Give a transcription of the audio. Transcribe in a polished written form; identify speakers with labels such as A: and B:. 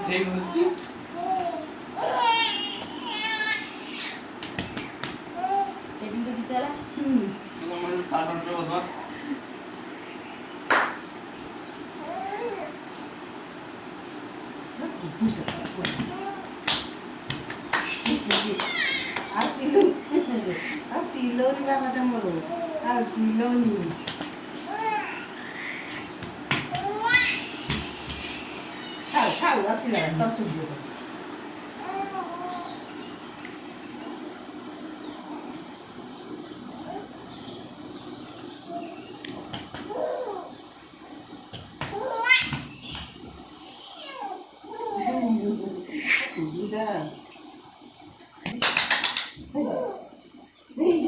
A: Tem você?
B: Jadi nggak bisa lah.
A: Cuma main kanan berapa doang?
C: Tilo ni kakak temu. Tilo ni. Tahu, aku tidak tahu sudah. Sudah. Hei,